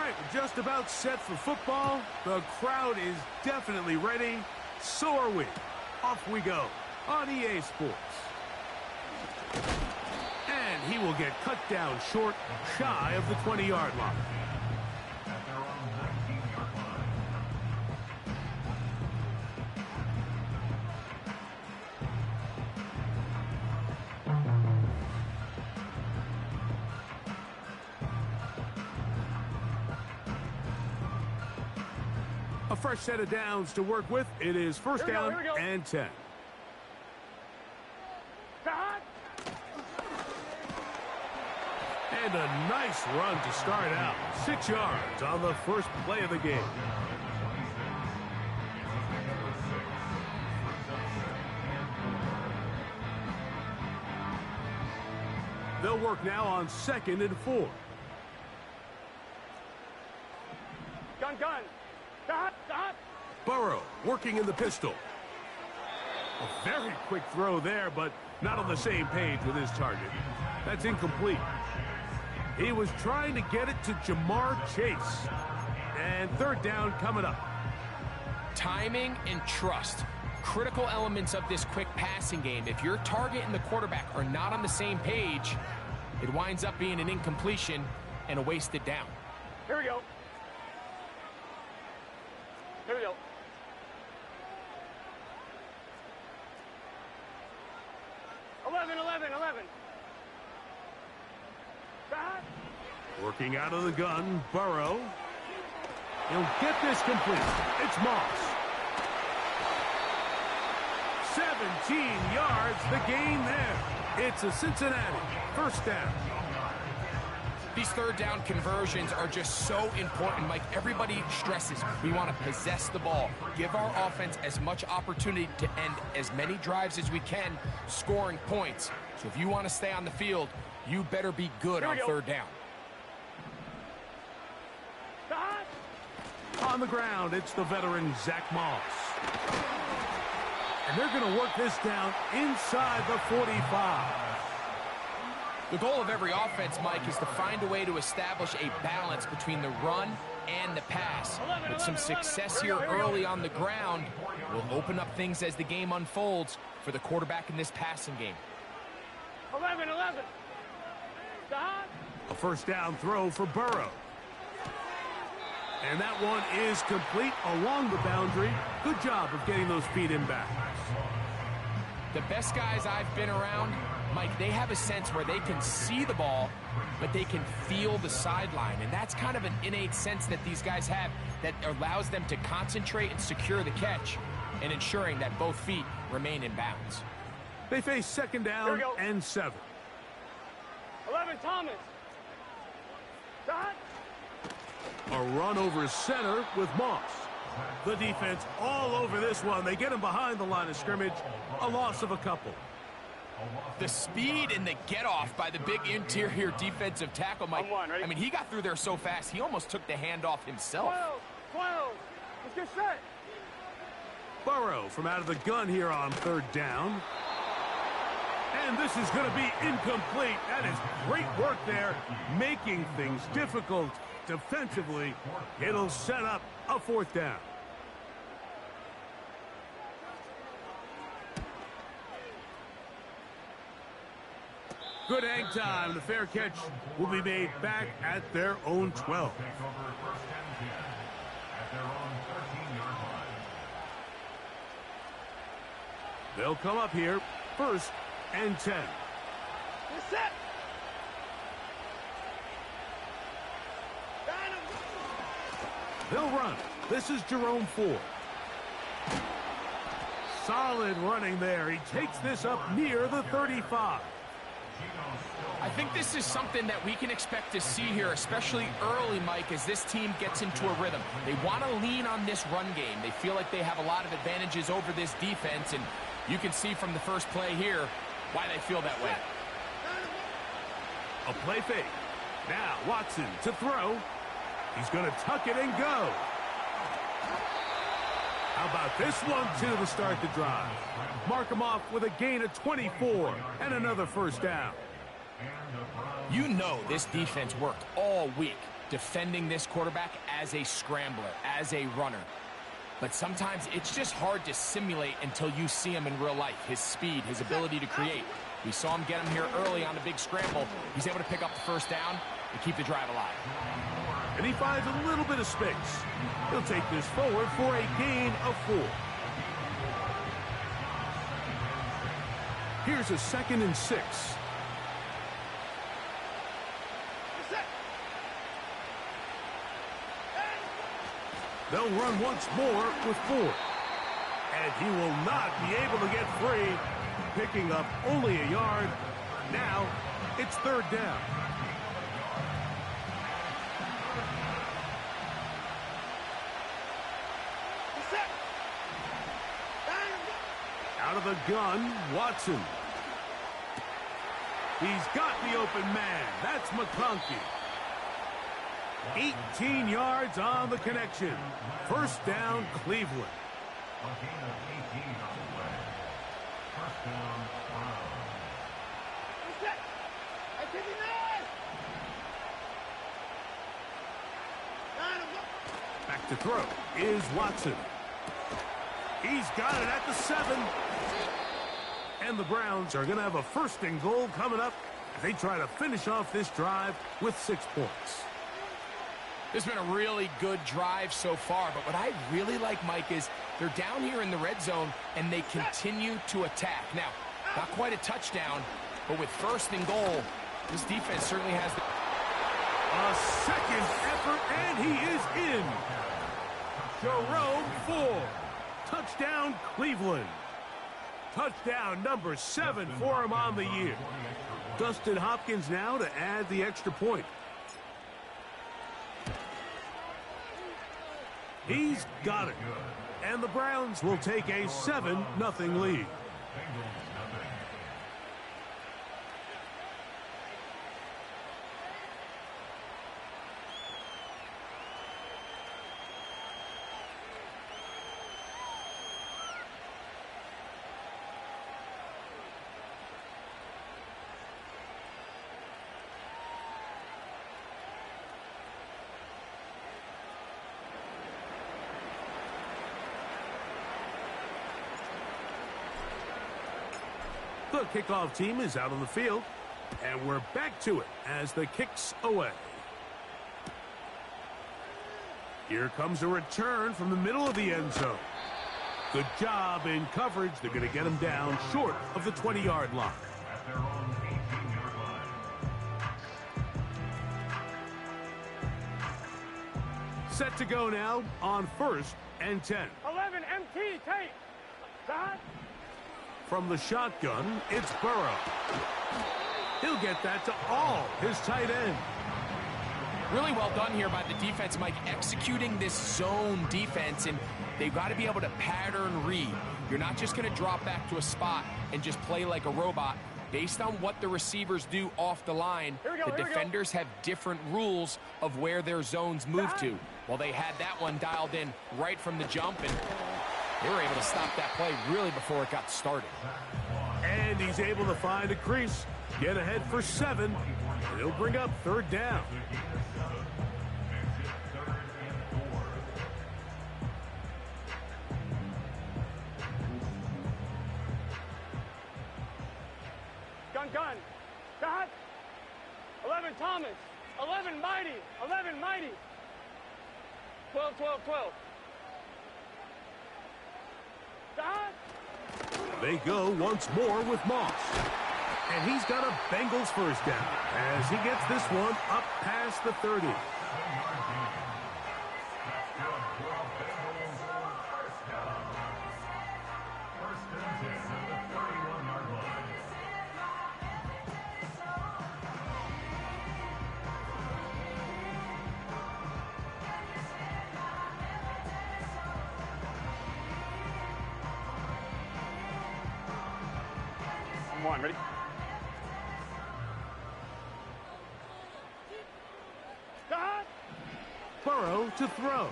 right, we're just about set for football. The crowd is definitely ready. So are we. Off we go on EA Sports. And he will get cut down short, shy of the 20-yard line. A fresh set of downs to work with. It is first down and 10. And a nice run to start out. 6 yards on the first play of the game. They'll work now on 2nd and 4. Gun. Stop. Burrow working in the pistol. A very quick throw there, but not on the same page with his target. That's incomplete. He was trying to get it to Jamar Chase. And third down coming up. Timing and trust. Critical elements of this quick passing game. If your target and the quarterback are not on the same page, it winds up being an incompletion and a wasted down. Here we go. 11. Working out of the gun, Burrow. He'll get this complete. It's Moss. 17 yards, the gain there. It's a Cincinnati first down. These third down conversions are just so important, Mike. Everybody stresses we want to possess the ball, give our offense as much opportunity to end as many drives as we can, scoring points. So if you want to stay on the field, you better be good on third down. On the ground, it's the veteran Zach Moss. And they're going to work this down inside the 45. The goal of every offense, Mike, is to find a way to establish a balance between the run and the pass. With some success here early on the ground, will open up things as the game unfolds for the quarterback in this passing game. 11. Stop. A first down throw for Burrow. And that one is complete along the boundary. Good job of getting those feet in back. The best guys I've been around, Mike, they have a sense where they can see the ball, but they can feel the sideline. And that's kind of an innate sense that these guys have that allows them to concentrate and secure the catch and ensuring that both feet remain in bounds. They face second down and 7. 11, Thomas. Stop. A run over center with Moss. The defense all over this one. They get him behind the line of scrimmage. A loss of a couple. The speed and the get-off by the big interior defensive tackle, Mike. I mean, he got through there so fast, he almost took the handoff himself. 12. Let's get set. Burrow from out of the gun here on third down. And this is going to be incomplete. That is great work there, making things difficult defensively. It'll set up a fourth down. Good hang time. The fair catch will be made back at their own 12. They'll come up here, first and 10. You're set. They'll run. This is Jerome Ford. Solid running there. He takes this up near the 35. I think this is something that we can expect to see here, especially early, Mike, as this team gets into a rhythm. They want to lean on this run game. They feel like they have a lot of advantages over this defense, and you can see from the first play here why they feel that way. A play fake. Now Watson to throw. He's going to tuck it and go. How about this one, too, to start the drive? Mark him off with a gain of 24 and another first down. You know this defense worked all week. defending this quarterback as a scrambler, as a runner. But sometimes it's just hard to simulate until you see him in real life. His speed, his ability to create. We saw him get him here early on a big scramble. He's able to pick up the first down and keep the drive alive. And he finds a little bit of space. He'll take this forward for a gain of 4. Here's a 2nd and 6. They'll run once more with 4. And he will not be able to get free, picking up only a yard. Now it's 3rd down. Out of the gun, Watson. He's got the open man. That's McConkey. 18 yards on the connection. 1st down, Cleveland. A gain of 18 on the play. 1st down, Browns. Back to throw is Watson. He's got it at the 7. And the Browns are going to have a 1st and goal coming up as they try to finish off this drive with 6 points. This has been a really good drive so far, but what I really like, Mike, is they're down here in the red zone, and they continue to attack. Now, not quite a touchdown, but with 1st and goal, this defense certainly has the... A 2nd effort, and he is in. Jerome Ford. Touchdown, Cleveland. Touchdown number 7 for him on the year. Dustin Hopkins now to add the extra point. He's got it. And the Browns will take a 7-0 lead. The kickoff team is out on the field, and we're back to it as the kick's away. Here comes a return from the middle of the end zone. Good job in coverage. They're going to get him down short of the 20-yard line. At their own 18-yard line. Set to go now on 1st and 10. 11 MT tape. Dot. From the shotgun, it's Burrow. He'll get that to all his tight end. Really well done here by the defense, Mike, executing this zone defense, and they've got to be able to pattern read. You're not just going to drop back to a spot and just play like a robot. Based on what the receivers do off the line, the defenders have different rules of where their zones move to. Well, they had that one dialed in right from the jump, and they were able to stop that play really before it got started. And he's able to find a crease, get ahead for 7. He'll bring up 3rd down. Gun. Dot. 11 Thomas. 11 Mighty. 11 Mighty. 12. They go once more with Moss. And he's got a Bengals 1st down as he gets this one up past the 30. One, ready? Dot. Burrow to throw.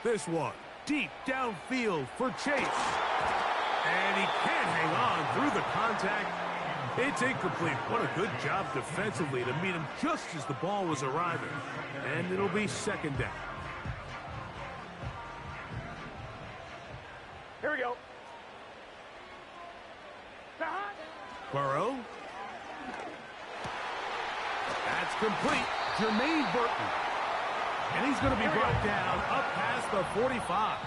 This one deep downfield for Chase. And he can't hang on through the contact. It's incomplete. What a good job defensively to meet him just as the ball was arriving. And it'll be second down. Here we go. Burrow. That's complete. Jermaine Burton. And he's going to be brought down up past the 45.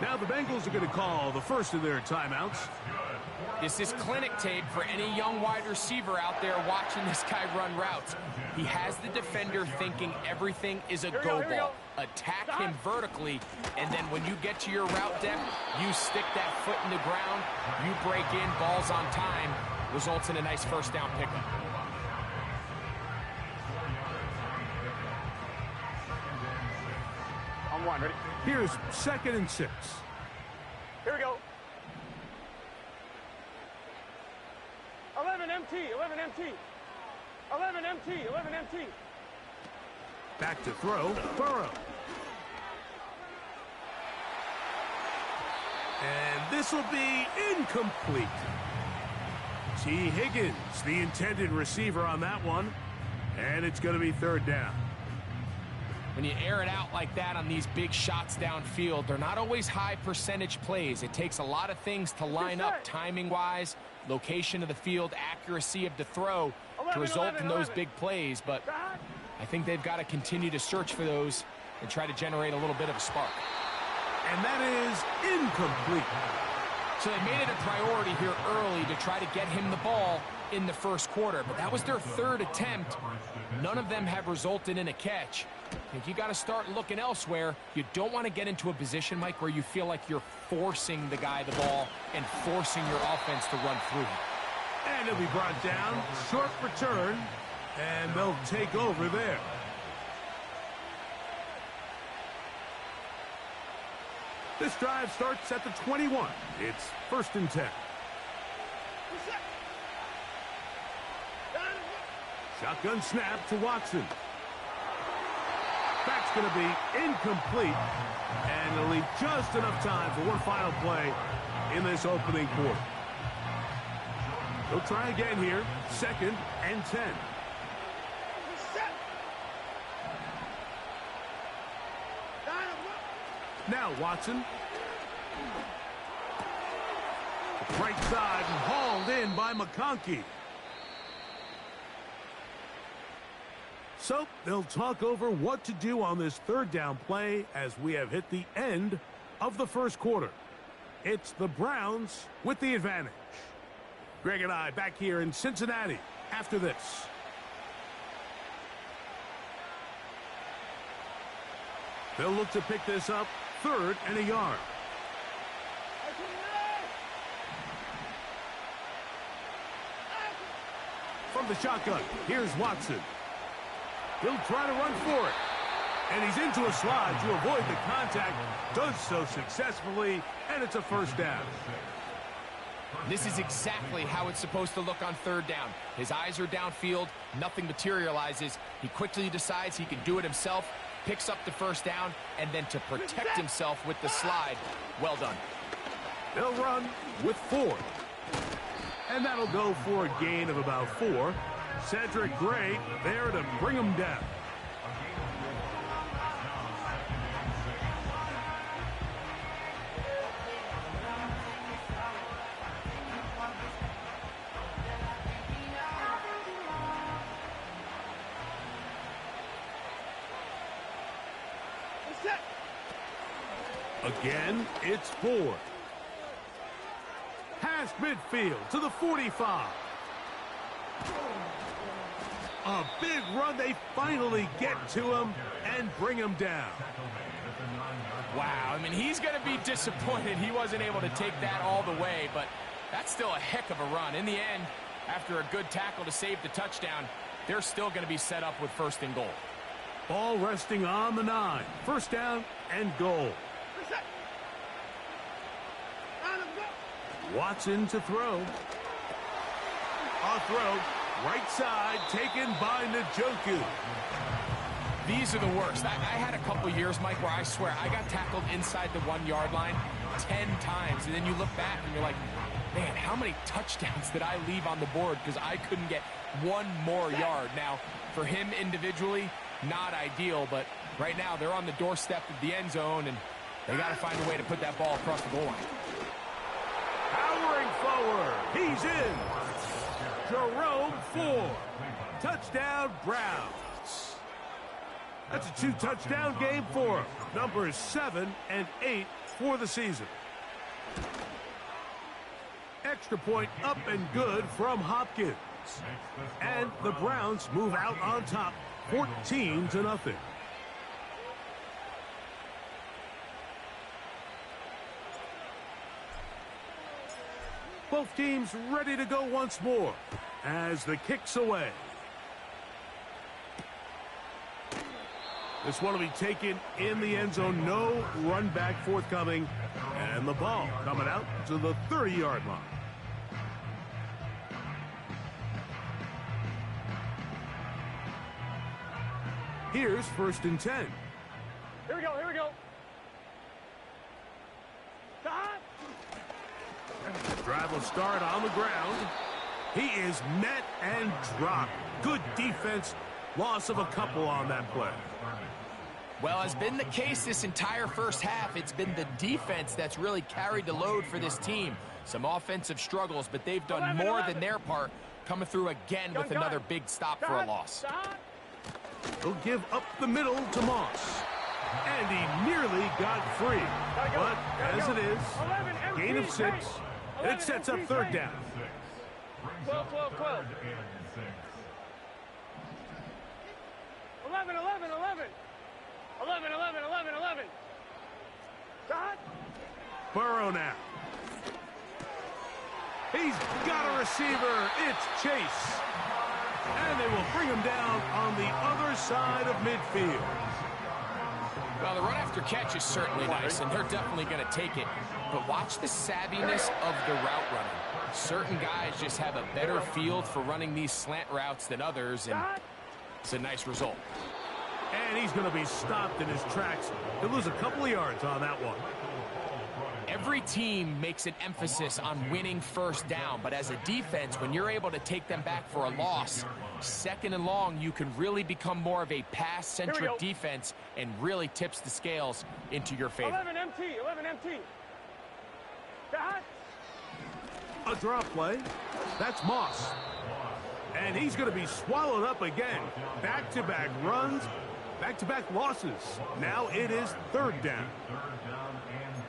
Now the Bengals are going to call the first of their timeouts. This is clinic tape for any young wide receiver out there watching this guy run routes. He has the defender thinking everything is a go ball. Attack him vertically, and then when you get to your route depth, you stick that foot in the ground, you break in, balls on time, results in a nice first down pickup. On one, ready? Here's 2nd and 6. Here we go. 11 MT, 11 MT. 11 MT, 11 MT. Back to throw, Burrow. And this will be incomplete. T. Higgins, the intended receiver on that one. And it's going to be 3rd down. When you air it out like that on these big shots downfield, they're not always high percentage plays. It takes a lot of things to line up timing-wise, location of the field, accuracy of the throw to result in those big plays. But I think they've got to continue to search for those and try to generate a little bit of a spark. And that is incomplete. So they made it a priority here early to try to get him the ball in the first quarter. But that was their 3rd attempt. None of them have resulted in a catch. I think you got to start looking elsewhere. You don't want to get into a position, Mike, where you feel like you're forcing the guy the ball and forcing your offense to run through him. And he'll be brought down. Short return. And they'll take over there. This drive starts at the 21. It's 1st and 10. Shotgun snap to Watson. That's going to be incomplete. And it'll leave just enough time for one final play in this opening quarter. They'll try again here. 2nd and 10. Now Watson. Right side and hauled in by McConkey. So they'll talk over what to do on this 3rd down play as we have hit the end of the first quarter. It's the Browns with the advantage. Greg and I back here in Cincinnati after this. They'll look to pick this up 3rd and a yard. From the shotgun, here's Watson. He'll try to run for it. And he's into a slide to avoid the contact. Does so successfully, and it's a 1st down. This is exactly how it's supposed to look on 3rd down. His eyes are downfield, nothing materializes. He quickly decides he can do it himself, picks up the 1st down, and then to protect himself with the slide. Well done. They'll run with 4. And that'll go for a gain of about 4. Cedric Gray there to bring him down. Again, it's 4. Past midfield to the 45. A big run. They finally get to him and bring him down. Wow, I mean, he's going to be disappointed he wasn't able to take that all the way, but that's still a heck of a run. In the end, after a good tackle to save the touchdown, they're still going to be set up with 1st and goal. Ball resting on the 9. 1st down and goal. Watson to throw. A throw. Right side taken by Njoku. These are the worst. I had a couple years, Mike, where I swear I got tackled inside the 1-yard line 10 times, and then you look back and you're like, man, how many touchdowns did I leave on the board because I couldn't get one more yard? Now, for him individually, not ideal, but right now they're on the doorstep of the end zone, and they got to find a way to put that ball across the goal line. Powering forward. He's in. Jerome Ford. Touchdown, Browns. That's a 2-touchdown game for him. Numbers 7 and 8 for the season. Extra point up and good from Hopkins. And the Browns move out on top 14-0. Both teams ready to go once more as the kick's away. This one will be taken in the end zone. No run back forthcoming. And the ball coming out to the 30-yard line. Here's 1st and 10. Here we go, here we go. Stop! Drive will start on the ground. He is met and dropped. Good defense. Loss of a couple on that play. Well, has been the case this entire first half. It's been the defense that's really carried the load for this team. Some offensive struggles, but they've done more than their part, coming through again with another big stop for a loss. He'll give up the middle to Moss. And he nearly got free. But as it is, gain of 6. It sets up 3rd down. 12, 12, 12. 11, 11, 11. 11, 11, 11, 11. Stop. Burrow now. He's got a receiver. It's Chase. And they will bring him down on the other side of midfield. Well, the run after catch is certainly nice, and they're definitely going to take it. But watch the savviness of the route running. Certain guys just have a better field for running these slant routes than others, and it's a nice result. And he's going to be stopped in his tracks. He'll lose a couple of yards on that one. Every team makes an emphasis on winning first down, but as a defense, when you're able to take them back for a loss, 2nd and long, you can really become more of a pass-centric defense and really tips the scales into your favor. 11 MT, 11 MT. Stop. A drop play. That's Moss. And he's going to be swallowed up again. Back-to-back runs, back-to-back losses. Now it is 3rd down.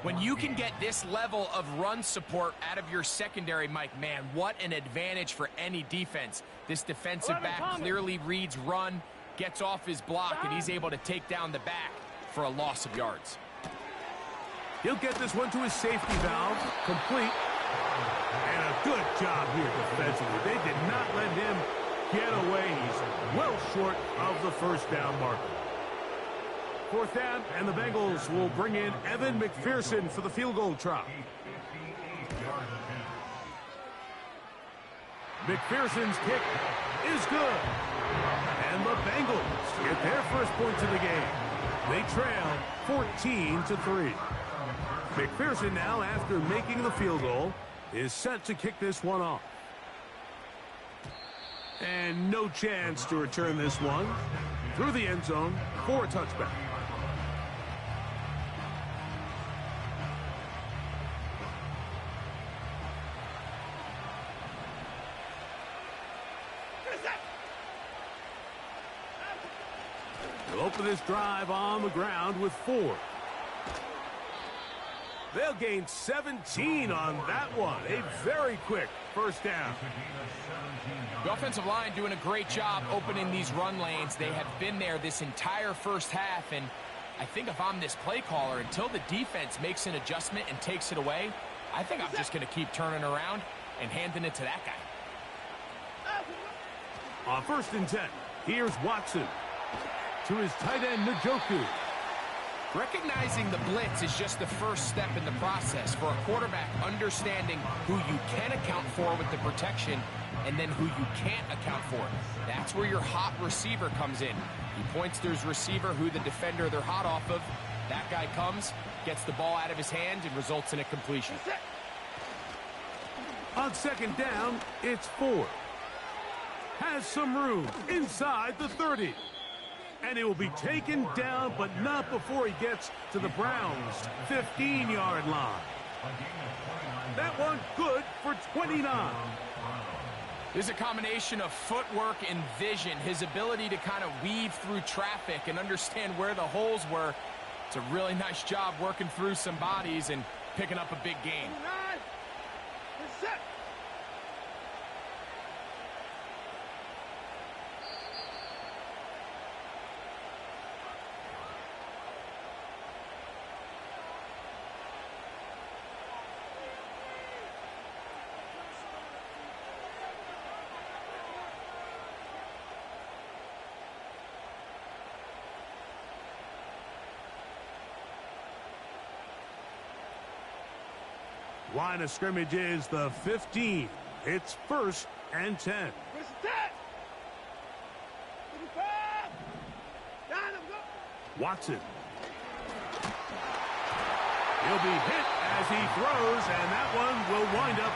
When you can get this level of run support out of your secondary, Mike, man, what an advantage for any defense. This defensive back clearly reads run, gets off his block, and he's able to take down the back for a loss of yards. He'll get this one to his safety valve, complete. And a good job here defensively. They did not let him get away. He's well short of the 1st down marker. 4th down, and the Bengals will bring in Evan McPherson for the field goal try. McPherson's kick is good. And the Bengals get their first points of the game. They trail 14-3. McPherson now, after making the field goal, is set to kick this one off. And no chance to return this one through the end zone for a touchback. They'll open this drive on the ground with 4. They'll gain 17 on that one. A very quick 1st down. The offensive line doing a great job opening these run lanes. They have been there this entire first half, and I think if I'm this play caller, until the defense makes an adjustment and takes it away, I think I'm just going to keep turning around and handing it to that guy. On 1st and 10, here's Watson to his tight end, Njoku. Recognizing the blitz is just the first step in the process for a quarterback understanding who you can account for with the protection and then who you can't account for. That's where your hot receiver comes in. He points to his receiver who the defender they're hot off of. That guy comes, gets the ball out of his hand, and results in a completion. On second down, it's 4. Has some room inside the 30. And it will be taken down, but not before he gets to the Browns' 15-yard line. That one good for 29. There's a combination of footwork and vision, his ability to kind of weave through traffic and understand where the holes were. It's a really nice job working through some bodies and picking up a big gain. Line of scrimmage is the 15. It's 1st and 10. Watson. He'll be hit as he throws, and that one will wind up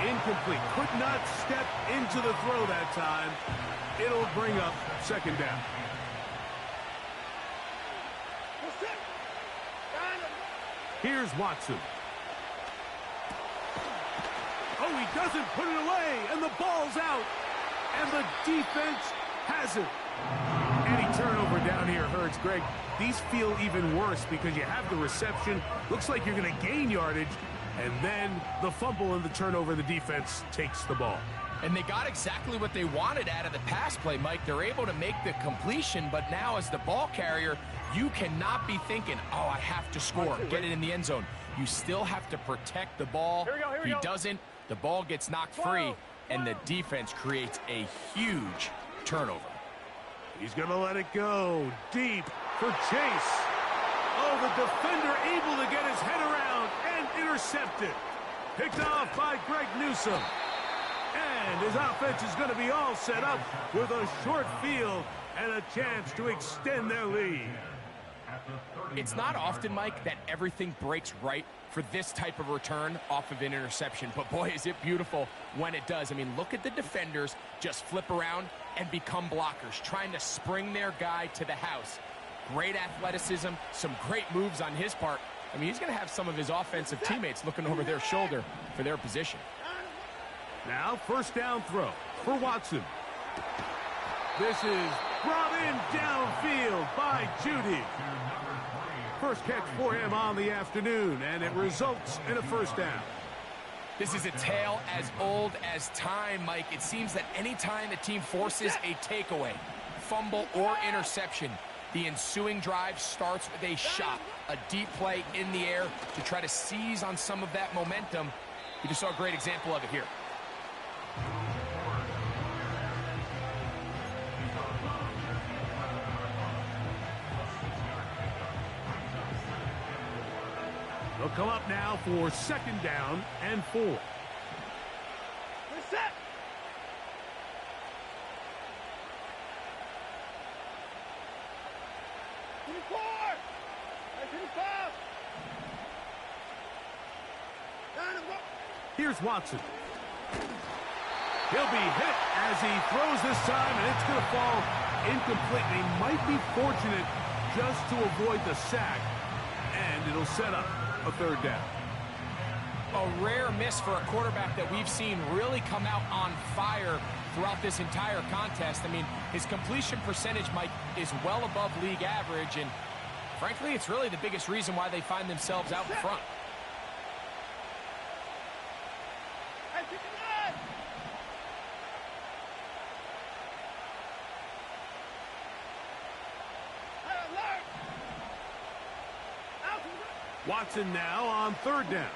incomplete. Could not step into the throw that time. It'll bring up second down. Here's Watson. Oh, he doesn't put it away, and the ball's out. And the defense has it. Any turnover down here hurts, Greg. These feel even worse because you have the reception. Looks like you're going to gain yardage. And then the fumble and the turnover, the defense takes the ball. And they got exactly what they wanted out of the pass play, Mike. They're able to make the completion, but now as the ball carrier, you cannot be thinking, oh, I have to score, get it in the end zone. You still have to protect the ball. He doesn't. The ball gets knocked free, and the defense creates a huge turnover. He's going to let it go deep for Chase. Oh, the defender able to get his head around and intercepted. Picked off by Greg Newsome. And his offense is going to be all set up with a short field and a chance to extend their lead. It's not often, Mike, that everything breaks right for this type of return off of an interception. But, boy, is it beautiful when it does. I mean, look at the defenders just flip around and become blockers, trying to spring their guy to the house. Great athleticism, some great moves on his part. I mean, he's going to have some of his offensive teammates looking over their shoulder for their position. Now, first down throw for Watson. This is brought in downfield by Judy. First catch for him on the afternoon, and it results in a first down. This is a tale as old as time, Mike. It seems that any time a team forces a takeaway, fumble, or interception, the ensuing drive starts with a shot, a deep play in the air to try to seize on some of that momentum. You just saw a great example of it here. They'll come up now for second down and 4. We're set. Here's Watson. He'll be hit as he throws this time, and it's going to fall incomplete. They might be fortunate just to avoid the sack, and it'll set up a third down. A rare miss for a quarterback that we've seen really come out on fire throughout this entire contest. I mean, his completion percentage, Mike, is well above league average, and frankly, it's really the biggest reason why they find themselves out in front. Watson now on third down.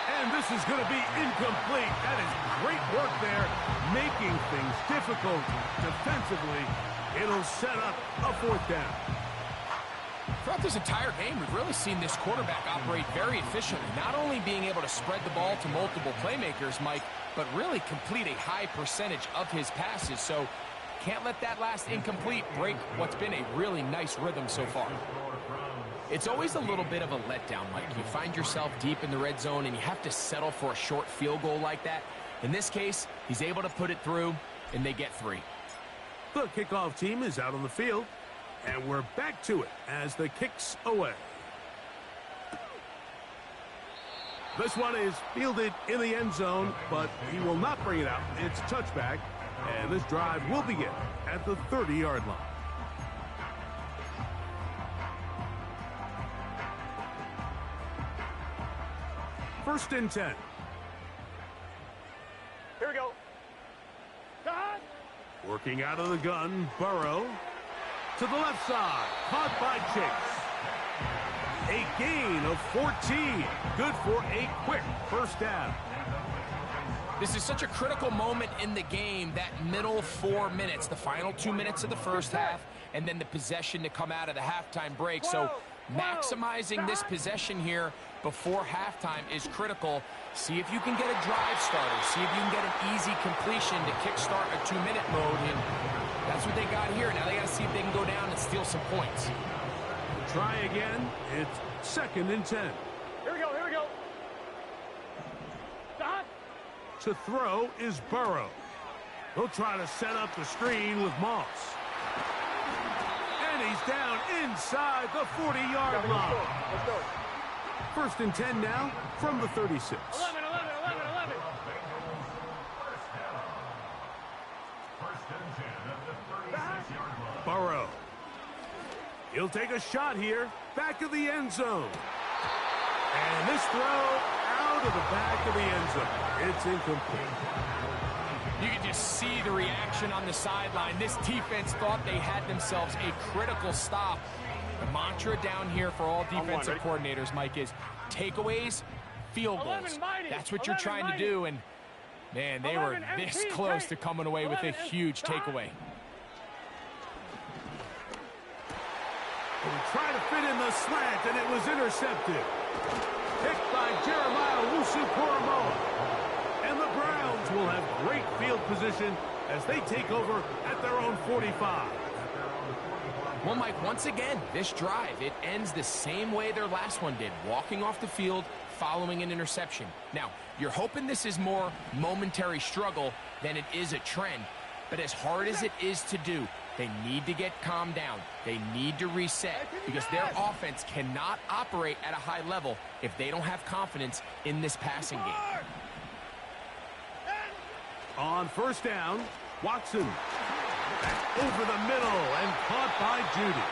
And this is going to be incomplete. That is great work there, making things difficult defensively. It'll set up a fourth down. Throughout this entire game, we've really seen this quarterback operate very efficiently, not only being able to spread the ball to multiple playmakers, Mike, but really complete a high percentage of his passes. So can't let that last incomplete break what's been a really nice rhythm so far. It's always a little bit of a letdown, Mike. You find yourself deep in the red zone and you have to settle for a short field goal like that. In this case, he's able to put it through, and they get 3. The kickoff team is out on the field, and we're back to it as the kick's away. This one is fielded in the end zone, but he will not bring it out. It's touchback, and this drive will begin at the 30-yard line. First and 10. Here we go. God. Working out of the gun, Burrow. To the left side, caught by Chase. A gain of 14. Good for a quick first down. This is such a critical moment in the game, that middle 4 minutes, the final 2 minutes of the first half, and then the possession to come out of the halftime break. So maximizing this possession here before halftime is critical. See if you can get a drive starter. See if you can get an easy completion to kickstart a 2-minute mode. And that's what they got here. Now they got to see if they can go down and steal some points. Try again. It's second and 10. Here we go. Here we go. God. To throw is Burrow. He'll try to set up the screen with Moss. And he's down inside the 40-yard line. Let's go. First and 10 now from the 36. 11, 11, 11, 11. Burrow. He'll take a shot here, back of the end zone. And this throw out of the back of the end zone. It's incomplete. You can just see the reaction on the sideline. This defense thought they had themselves a critical stop. The mantra down here for all defensive coordinators, Mike, is takeaways, field goals. That's what you're trying to do, and, man, they were this close to coming away with a huge takeaway. He tried to fit in the slant, and it was intercepted. Picked by Jeremiah Owusu-Koramoah. And the Browns will have great field position as they take over at their own 45. Well, Mike, once again, this drive, it ends the same way their last one did, walking off the field, following an interception. Now, you're hoping this is more momentary struggle than it is a trend, but as hard as it is to do, they need to get calmed down. They need to reset because their offense cannot operate at a high level if they don't have confidence in this passing game. On first down, Watson. Back over the middle and caught by Judy.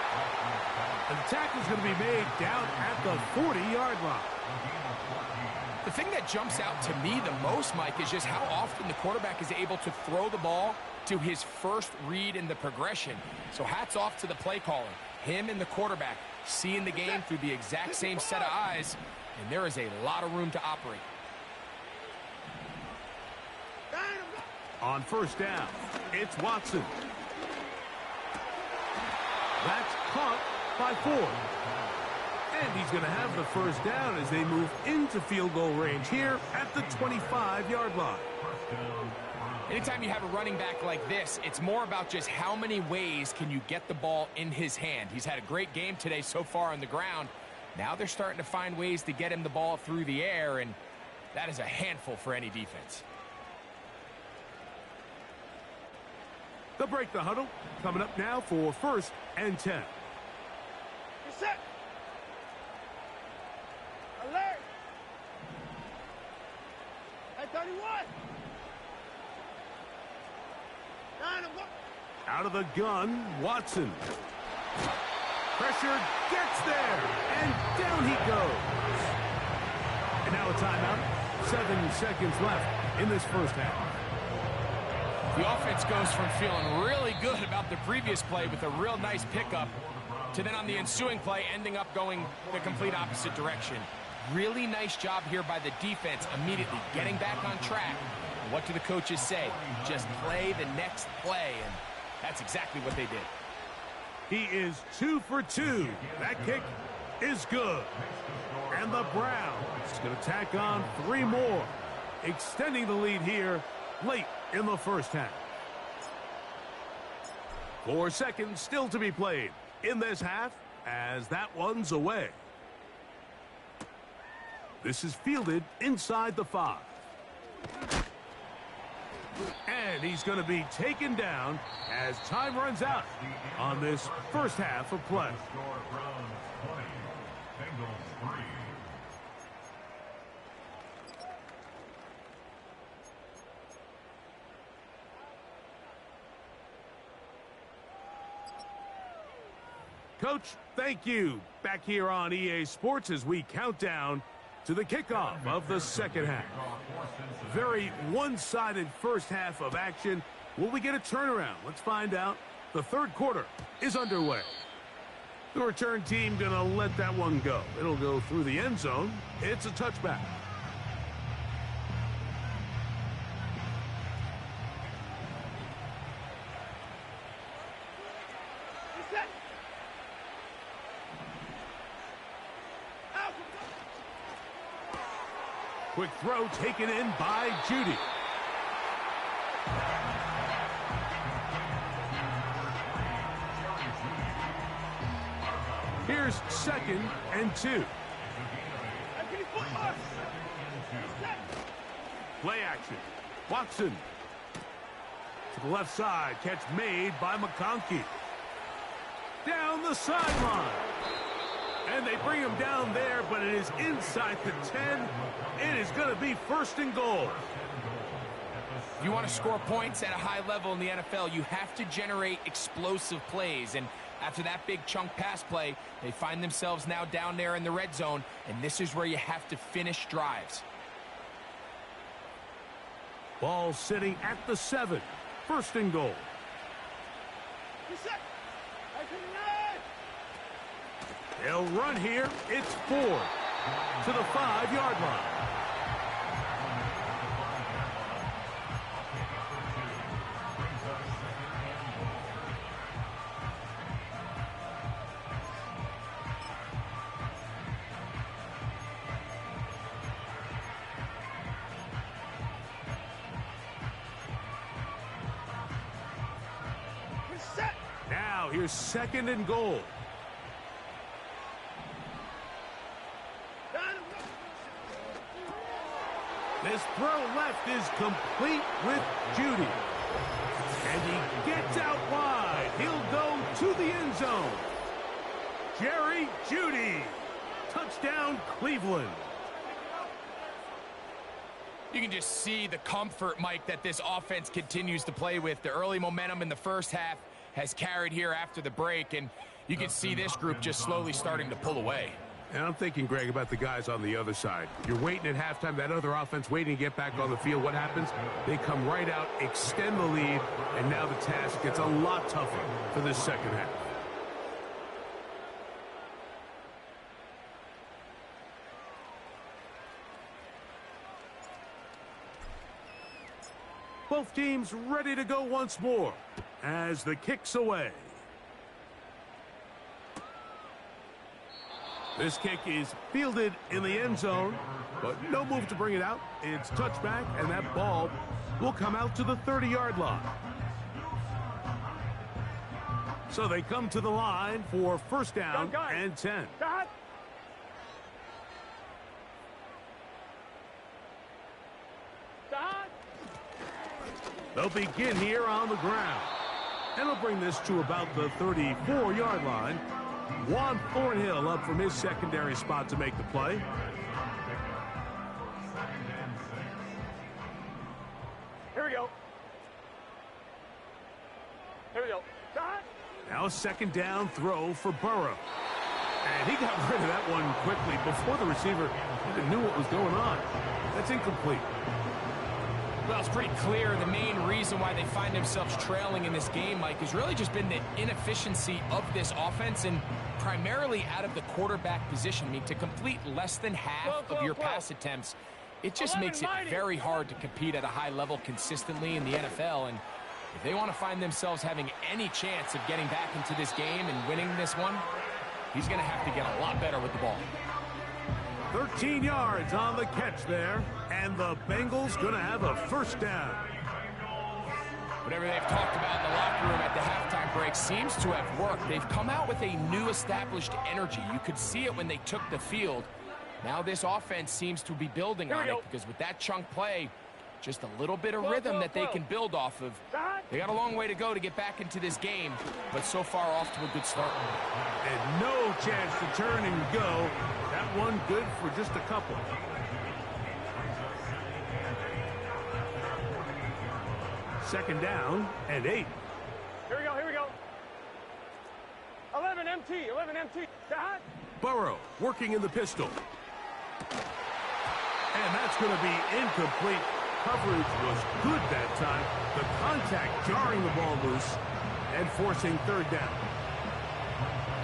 And the tackle's going to be made down at the 40-yard line. The thing that jumps out to me the most, Mike, is just how often the quarterback is able to throw the ball to his first read in the progression. So hats off to the play caller. Him and the quarterback seeing the game through the exact same set of eyes, and there is a lot of room to operate. On first down, it's Watson. That's caught by Ford. And he's going to have the first down as they move into field goal range here at the 25-yard line. Anytime you have a running back like this, it's more about just how many ways can you get the ball in his hand. He's had a great game today so far on the ground. Now they're starting to find ways to get him the ball through the air, and that is a handful for any defense. They'll break the huddle. Coming up now for first and 10. You're set. Alert. At 31. Out of the gun, Watson. Pressure gets there, and down he goes. And now a timeout. 7 seconds left in this first half. The offense goes from feeling really good about the previous play with a real nice pickup to then on the ensuing play ending up going the complete opposite direction. Really nice job here by the defense immediately getting back on track. And what do the coaches say? Just play the next play, and that's exactly what they did. He is 2 for 2. That kick is good. And the Browns going to tack on 3 more, extending the lead here late in the first half. 4 seconds still to be played in this half as that one's away. This is fielded inside the 5. And he's going to be taken down as time runs out on this first half of play. Coach, thank you. Back here on EA Sports as we count down to the kickoff of the second half. Very one-sided first half of action. Will we get a turnaround? Let's find out. The third quarter is underway. The return team going to let that one go. It'll go through the end zone. It's a touchback. Quick throw taken in by Judy. Here's 2nd and 2. Play action. Watson. To the left side. Catch made by McConkey. Down the sideline. And they bring him down there, but it is inside the 10. It is going to be 1st and goal. If you want to score points at a high level in the NFL, you have to generate explosive plays. And after that big chunk pass play, they find themselves now down there in the red zone, and this is where you have to finish drives. Ball sitting at the 7. 1st and goal. They'll run here. It's 4 to the 5-yard line. Now here's 2nd and goal. This throw left is complete with Judy. And he gets out wide. He'll go to the end zone. Jerry Judy. Touchdown, Cleveland. You can just see the comfort, Mike, that this offense continues to play with. The early momentum in the first half has carried here after the break, and you can see this group just slowly starting to pull away. And I'm thinking, Greg, about the guys on the other side. You're waiting at halftime, that other offense waiting to get back on the field. What happens? They come right out, extend the lead, and now the task gets a lot tougher for this second half. Both teams ready to go once more as the kick's away. This kick is fielded in the end zone, but no move to bring it out. It's touchback, and that ball will come out to the 30-yard line. So they come to the line for 1st down and 10. They'll begin here on the ground. And they'll bring this to about the 34-yard line. Juan Thornhill up from his secondary spot to make the play. Here we go. Here we go. Now a 2nd down throw for Burrow. And he got rid of that one quickly before the receiver even knew what was going on. That's incomplete. Well, it's pretty clear the main reason why they find themselves trailing in this game, Mike, has really just been the inefficiency of this offense and primarily out of the quarterback position. I mean, to complete less than half of your pass attempts, it just makes it very hard to compete at a high level consistently in the NFL. And If they want to find themselves having any chance of getting back into this game and winning this one, he's going to have to get a lot better with the ball. 13 yards on the catch there, and the Bengals going to have a first down. Whatever they've talked about in the locker room at the halftime break seems to have worked. They've come out with a new established energy. You could see it when they took the field. Now this offense seems to be building on it because with that chunk play, just a little bit of rhythm that they can build off of. They got a long way to go to get back into this game, but so far off to a good start. And no chance to turn and go. That one good for just a couple. Second down and 8. Here we go, here we go. 11 MT, 11 MT. Hot. Burrow working in the pistol. And that's going to be incomplete. Coverage was good that time. The contact jarring the ball loose and forcing third down.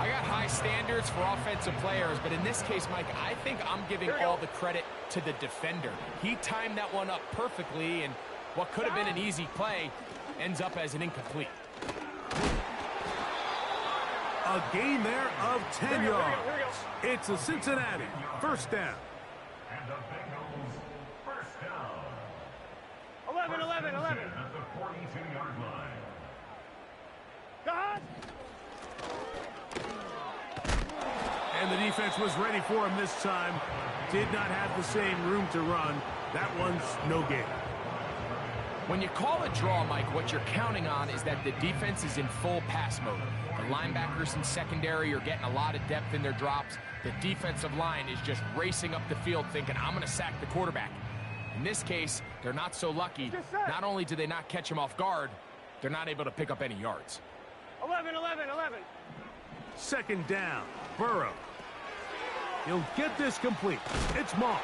I got high standards for offensive players, but in this case, Mike, I think I'm giving all the credit to the defender. He timed that one up perfectly, and what could have been an easy play ends up as an incomplete. A gain there of 10 yards. It's a Cincinnati first down. And the Bengals first down. 11, 11, 11. At the 42-yard line. Hot. And the defense was ready for him this time. Did not have the same room to run. That one's no gain. When you call a draw, Mike, what you're counting on is that the defense is in full pass mode. The linebackers in secondary are getting a lot of depth in their drops. The defensive line is just racing up the field thinking, I'm going to sack the quarterback. In this case, they're not so lucky. Not only do they not catch him off guard, they're not able to pick up any yards. 11, 11, 11. Second down, Burrow. He'll get this complete. It's Moss.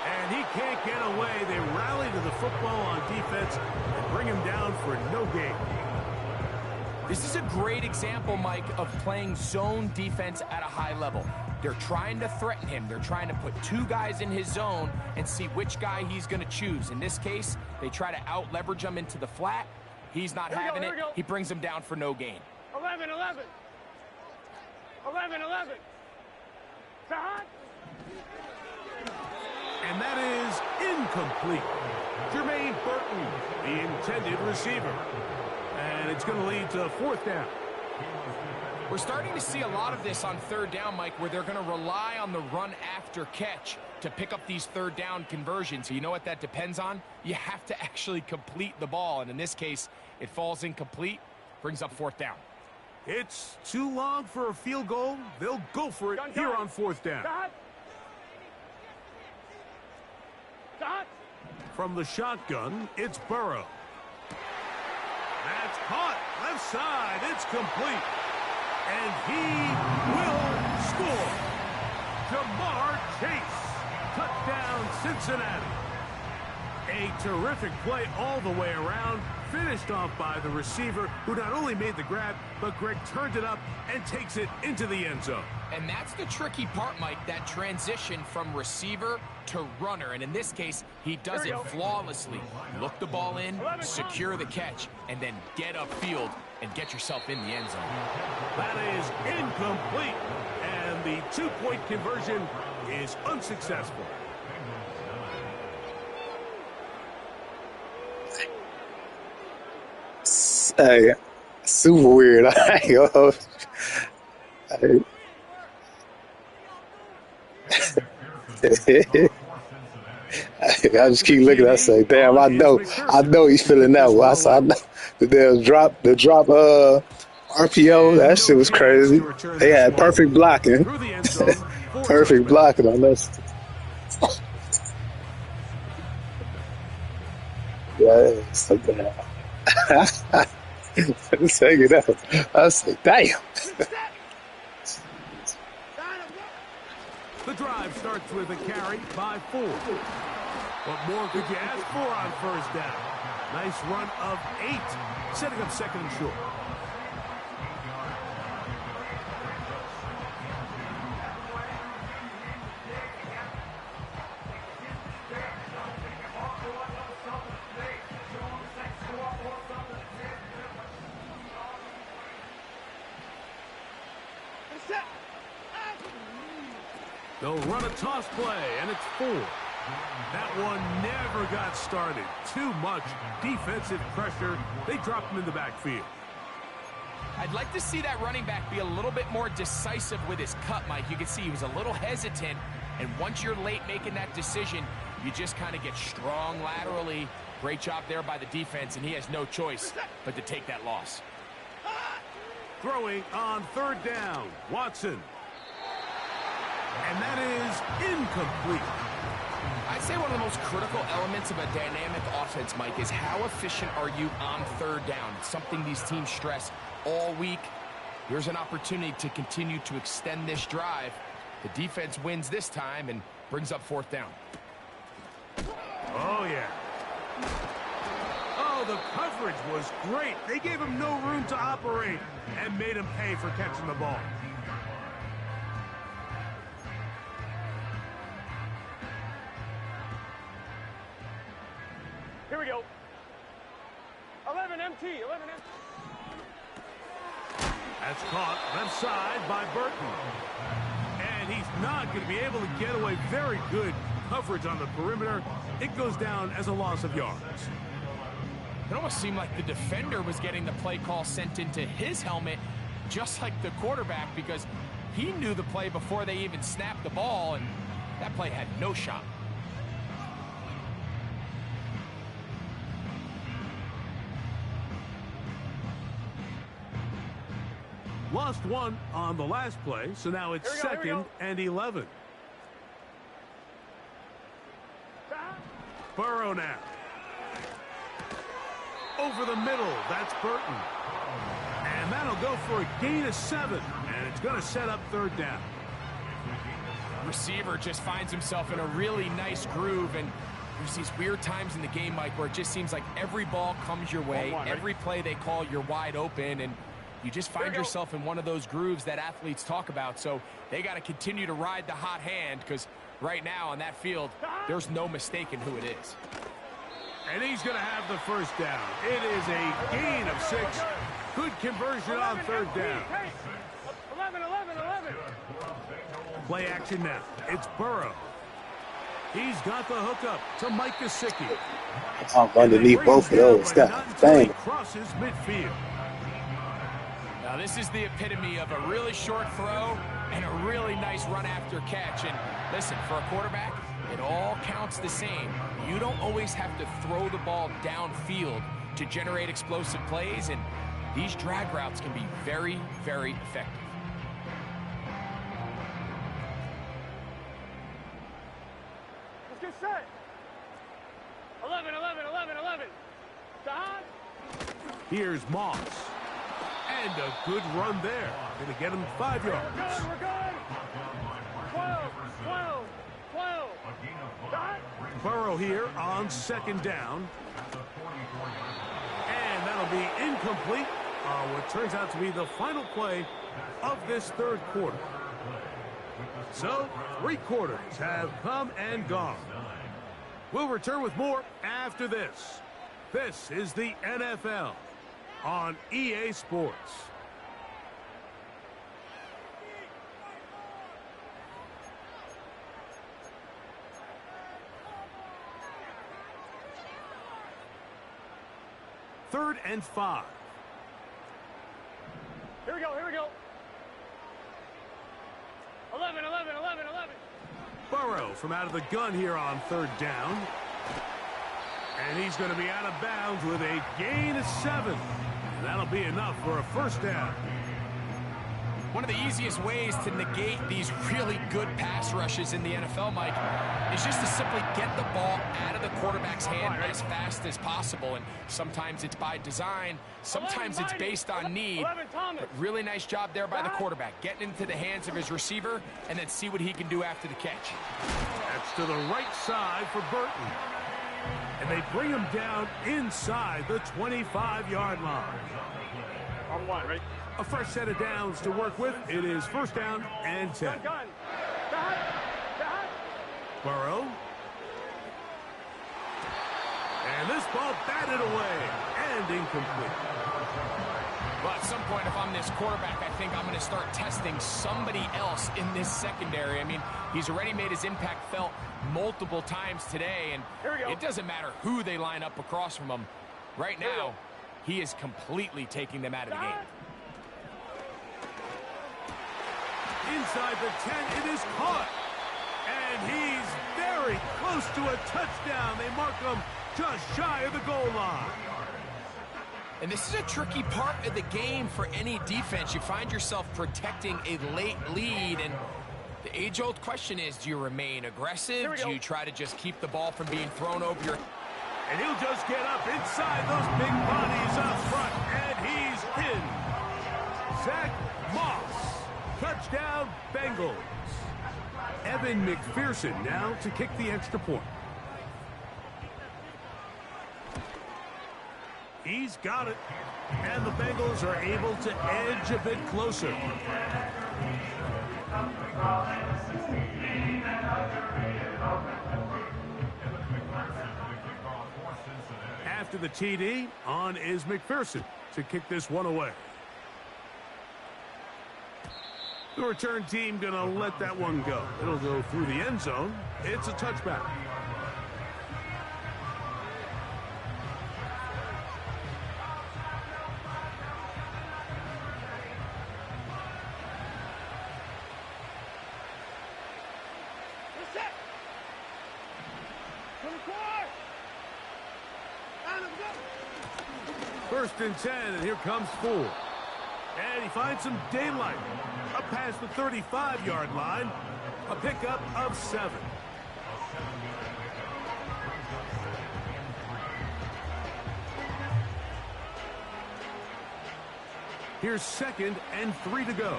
And he can't get away. They rally to the football on defense and bring him down for no gain. This is a great example, Mike, of playing zone defense at a high level. They're trying to threaten him. They're trying to put two guys in his zone and see which guy he's going to choose. In this case, they try to out-leverage him into the flat. He's not having it. He brings him down for no gain. 11, 11. 11, 11. Hot. And that is incomplete. Jermaine Burton, the intended receiver. And it's going to lead to fourth down. We're starting to see a lot of this on third down, Mike, where they're going to rely on the run after catch to pick up these third down conversions. So you know what that depends on? You have to actually complete the ball. And in this case, it falls incomplete, brings up fourth down. It's too long for a field goal. They'll go for it here on fourth down. From the shotgun, it's Burrow. That's caught. Left side. It's complete. And he will score. Jamar Chase. Touchdown, Cincinnati. A terrific play all the way around. Finished off by the receiver, who not only made the grab, but Greg turned it up and takes it into the end zone. And that's the tricky part, Mike, that transition from receiver to runner. And in this case, he does it flawlessly. Look the ball in, secure the catch, and then get upfield and get yourself in the end zone. That is incomplete. And the two-point conversion is unsuccessful. Hey, super weird. I just keep looking. I say, damn, I know he's feeling that one. I said, I know. The drop RPO, that shit was crazy. They had perfect blocking. Perfect blocking on this. Yeah, it's so bad. Take it out. I said, damn. The drive starts with a carry by 4. What more could you ask for on first down? Nice run of 8, setting up second and short. They'll run a toss play, and it's 4. That one never got started. Too much defensive pressure. They dropped him in the backfield. I'd like to see that running back be a little bit more decisive with his cut, Mike. You can see he was a little hesitant, and once you're late making that decision, you just kind of get strong laterally. Great job there by the defense, and he has no choice but to take that loss. Throwing on 3rd down, Watson. And that is incomplete. I'd say one of the most critical elements of a dynamic offense, Mike, is how efficient are you on 3rd down? It's something these teams stress all week. Here's an opportunity to continue to extend this drive. The defense wins this time and brings up 4th down. Oh, yeah. Oh, the coverage was great. They gave him no room to operate and made him pay for catching the ball. Here we go. 11 MT, 11 MT. That's caught left side by Burton. And he's not going to be able to get away. Very good coverage on the perimeter. It goes down as a loss of yards. It almost seemed like the defender was getting the play call sent into his helmet, just like the quarterback, because he knew the play before they even snapped the ball, and that play had no shot. Lost one on the last play, so now it's 2nd and 11. Burrow now. Over the middle, that's Burton. And that'll go for a gain of 7, and it's going to set up 3rd down. Receiver just finds himself in a really nice groove, and there's these weird times in the game, Mike, where it just seems like every ball comes your way, every play they call, you're wide open, and you just find yourself in one of those grooves that athletes talk about. So they got to continue to ride the hot hand, because right now on that field, there's no mistaking who it is. And he's going to have the 1st down. It is a gain of 6. Good conversion on 3rd down. 11, 11, 11. Play action now. It's Burrow. He's got the hookup to Mike Gesicki. I'm underneath both of those. Dang. Crosses midfield. Now this is the epitome of a really short throw and a really nice run after catch. And listen, for a quarterback, it all counts the same. You don't always have to throw the ball downfield to generate explosive plays, and these drag routes can be very, very effective. Let's get set. 11, 11, 11, 11. Don. Here's Moss. And a good run there. Going to get him 5 yards. We're good. 12, 12, 12. Don. Burrow here on 2nd down. And that'll be incomplete on what turns out to be the final play of this 3rd quarter. So, 3 quarters have come and gone. We'll return with more after this. This is the NFL on EA Sports. Third and 5. Here we go, here we go. 11, 11, 11, 11. Burrow from out of the gun here on 3rd down. And he's going to be out of bounds with a gain of 7. And that'll be enough for a 1st down. One of the easiest ways to negate these really good pass rushes in the NFL, Mike, is just to simply get the ball out of the quarterback's hand as fast as possible. And sometimes it's by design, sometimes it's based on need. But really nice job there by the quarterback, getting into the hands of his receiver, and then see what he can do after the catch. That's to the right side for Burton. And they bring him down inside the 25-yard line. On 1, right? A fresh set of downs to work with. It is 1st down and 10. Burrow. And this ball batted away and incomplete. Well, at some point, if I'm this quarterback, I think I'm going to start testing somebody else in this secondary. I mean, he's already made his impact felt multiple times today, and it doesn't matter who they line up across from him. Right now, he is completely taking them out of the game. Inside the 10, it is caught. And he's very close to a touchdown. They mark him just shy of the goal line. And this is a tricky part of the game for any defense. You find yourself protecting a late lead, and the age-old question is, do you remain aggressive? Do you try to just keep the ball from being thrown over your... And he'll just get up inside those big bodies up front, and he's in. Zach Moss, touchdown Bengals. Evan McPherson now to kick the extra point. He's got it. And the Bengals are able to edge a bit closer. After the TD, on is McPherson to kick this one away. The return team going to let that one go. It'll go through the end zone. It's a touchback. First and 10, and here comes 4. And he finds some daylight. Up past the 35-yard line. A pickup of 7. Here's 2nd and 3 to go.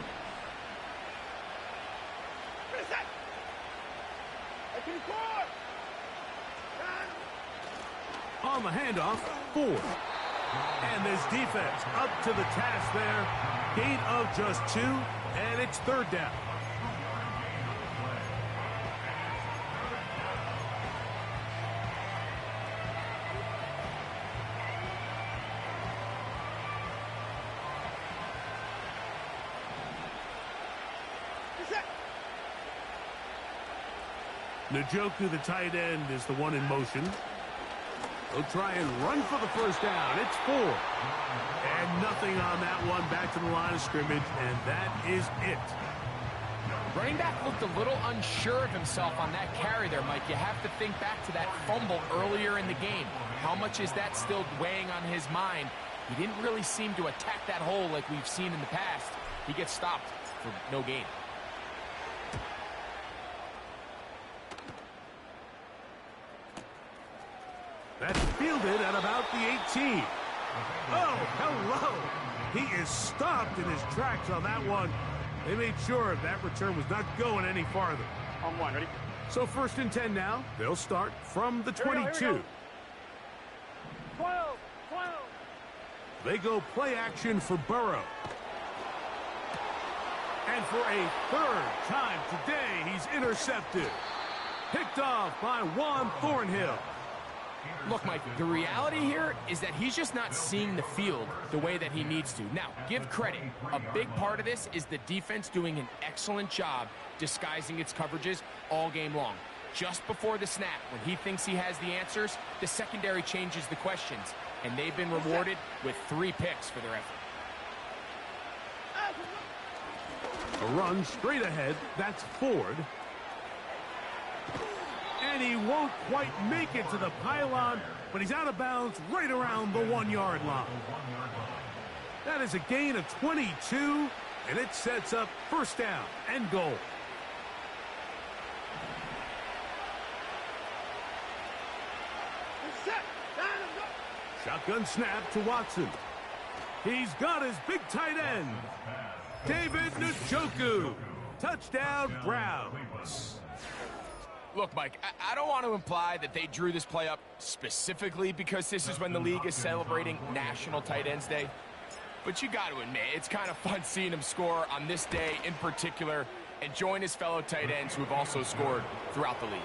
On the handoff, 4. And this defense up to the task there. Gain of just 2, and it's 3rd down. Njoku, the tight end, is the one in motion. He'll try and run for the first down. It's 4. And nothing on that one. Back to the line of scrimmage, and that is it. Running back looked a little unsure of himself on that carry there, Mike. You have to think back to that fumble earlier in the game. How much is that still weighing on his mind? He didn't really seem to attack that hole like we've seen in the past. He gets stopped for no gain. That's fielded at about the 18. Oh, hello. He is stopped in his tracks on that one. They made sure that return was not going any farther. On 1, ready? So 1st and 10 now. They'll start from the 22. Here we go. 12. They go play action for Burrow. And for a 3rd time today, he's intercepted. Picked off by Juan Thornhill. Look, Mike, the reality here is that he's just not seeing the field the way that he needs to. Now, give credit. A big part of this is the defense doing an excellent job disguising its coverages all game long. Just before the snap, when he thinks he has the answers, the secondary changes the questions, and they've been rewarded with 3 picks for their effort. A run straight ahead. That's Ford. And he won't quite make it to the pylon, but he's out of bounds right around the 1-yard line. That is a gain of 22, and it sets up 1st down and goal. Shotgun snap to Watson. He's got his big tight end, David Njoku. Touchdown, Browns. Look, Mike, I don't want to imply that they drew this play up specifically because this is when the league is celebrating National Tight Ends Day. But you got to admit, it's kind of fun seeing him score on this day in particular and join his fellow tight ends who have also scored throughout the league.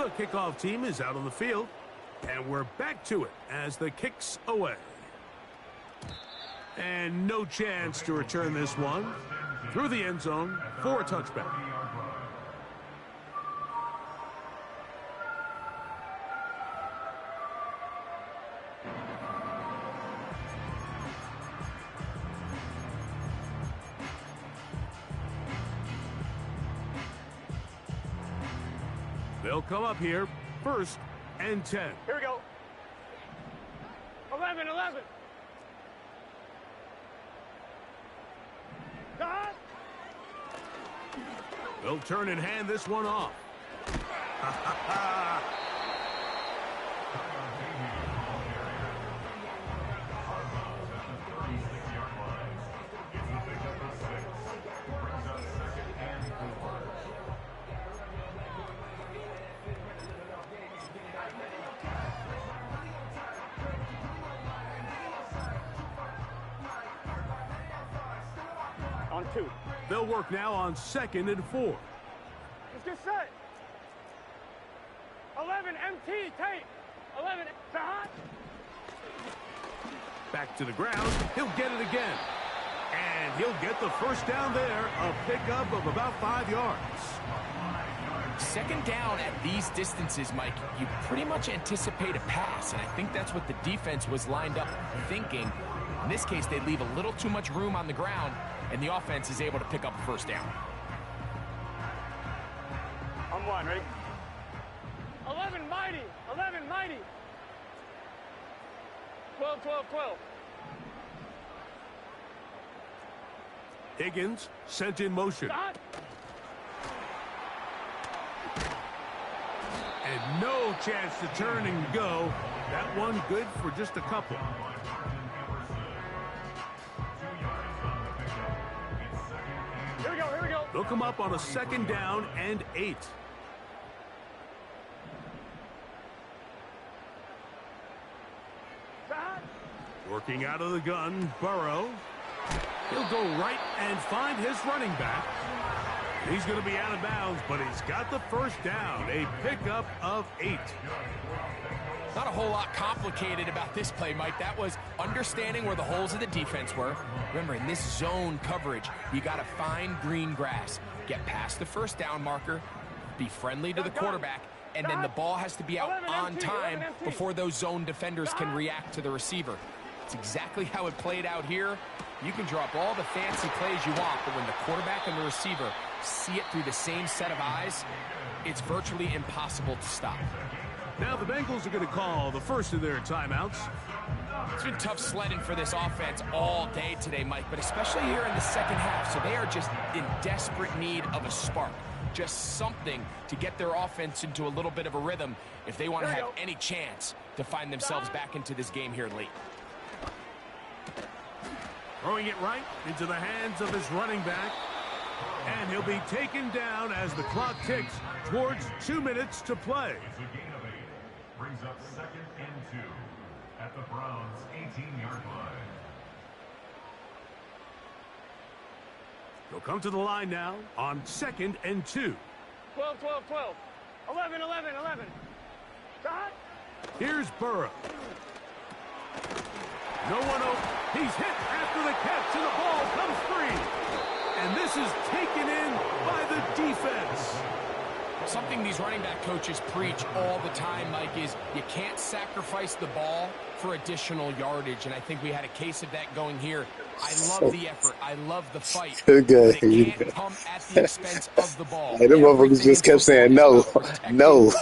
The kickoff team is out on the field, and we're back to it as the kick's away. And no chance to return this one through the end zone for a touchback. They'll come up here, 1st and 10. Here we go. 11, 11. God. They'll turn and hand this one off. On 2. They'll work now on 2nd and 4. Let's get set. 11, MT, tape. 11, hot. Back to the ground. He'll get it again. And he'll get the first down there. A pickup of about 5 yards. 2nd down at these distances, Mike, you pretty much anticipate a pass, and I think that's what the defense was lined up thinking. In this case, they leave a little too much room on the ground, and the offense is able to pick up a 1st down. On 1, ready? 11, mighty. 11, mighty. 12, 12, 12. Higgins sent in motion. Hot. And no chance to turn and go. That one good for just a couple. Here we go, here we go. They'll come up on a 2nd down and 8. Hot. Working out of the gun, Burrow. He'll go right and find his running back. He's going to be out of bounds, but he's got the 1st down. A pickup of 8. Not a whole lot complicated about this play, Mike. That was understanding where the holes of the defense were. Remember, in this zone coverage, you got to find green grass. Get past the 1st down marker, be friendly to the quarterback, and then the ball has to be out on time before those zone defenders can react to the receiver. It's exactly how it played out here. You can drop all the fancy plays you want, but when the quarterback and the receiver see it through the same set of eyes, it's virtually impossible to stop. Now the Bengals are going to call the first of their timeouts. It's been tough sledding for this offense all day today, Mike, but especially here in the 2nd half. So they are just in desperate need of a spark, just something to get their offense into a little bit of a rhythm if they want to have any chance to find themselves back into this game here late. Throwing it right into the hands of his running back. And he'll be taken down as the clock ticks towards 2 minutes to play. Brings up 2nd and 2 at the Browns' 18-yard line. They'll come to the line now on 2nd and 2. 12, 12, 12. 11, 11, 11. Hot. Here's Burrow. No one open. He's hit after the catch, and the ball comes free. And this is taken in by the defense. Something these running back coaches preach all the time, Mike, is you can't sacrifice the ball for additional yardage. And I think we had a case of that going here. I love the effort. I love the fight. Good guy. But it can't come at the expense of the ball. Hey, them motherfuckers just kept saying no, no,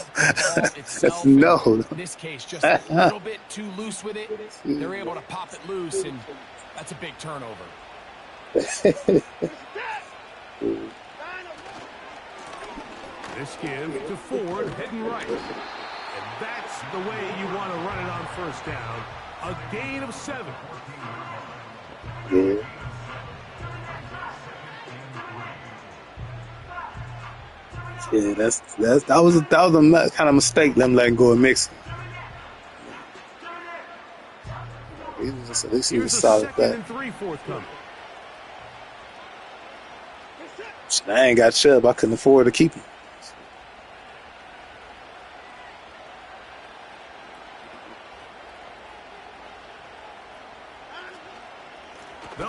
no. In this case, just a little bit too loose with it. They're able to pop it loose, and that's a big turnover. This give to Ford, heading right. And that's the way you want to run it on 1st down. A gain of 7. Yeah. Yeah, that was a kind of mistake them letting go of Mixon. At least he was solid back. 2nd and 3 forthcoming. I ain't got Chubb. I couldn't afford to keep him.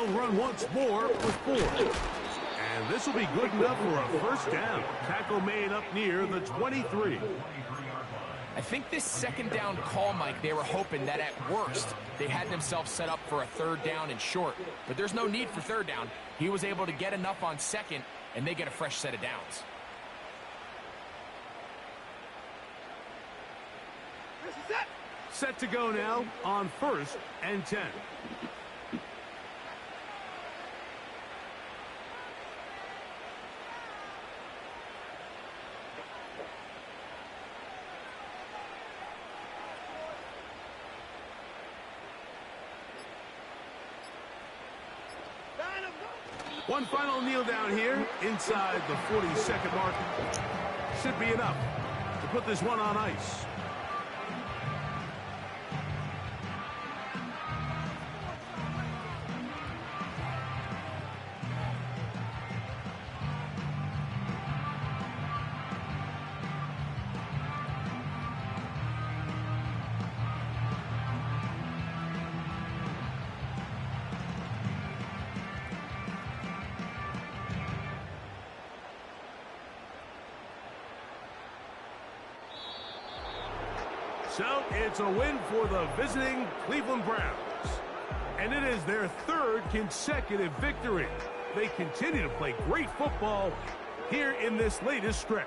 They'll run once more with 4. And this will be good enough for a first down. Tackle made up near the 23. I think this second down call, Mike, they were hoping that at worst they had themselves set up for a third down and short. But there's no need for third down. He was able to get enough on second, and they get a fresh set of downs. Set to go now on 1st and 10. One final kneel down here inside the 40-second mark. Should be enough to put this one on ice. So it's a win for the visiting Cleveland Browns. And it is their 3rd consecutive victory. They continue to play great football here in this latest stretch.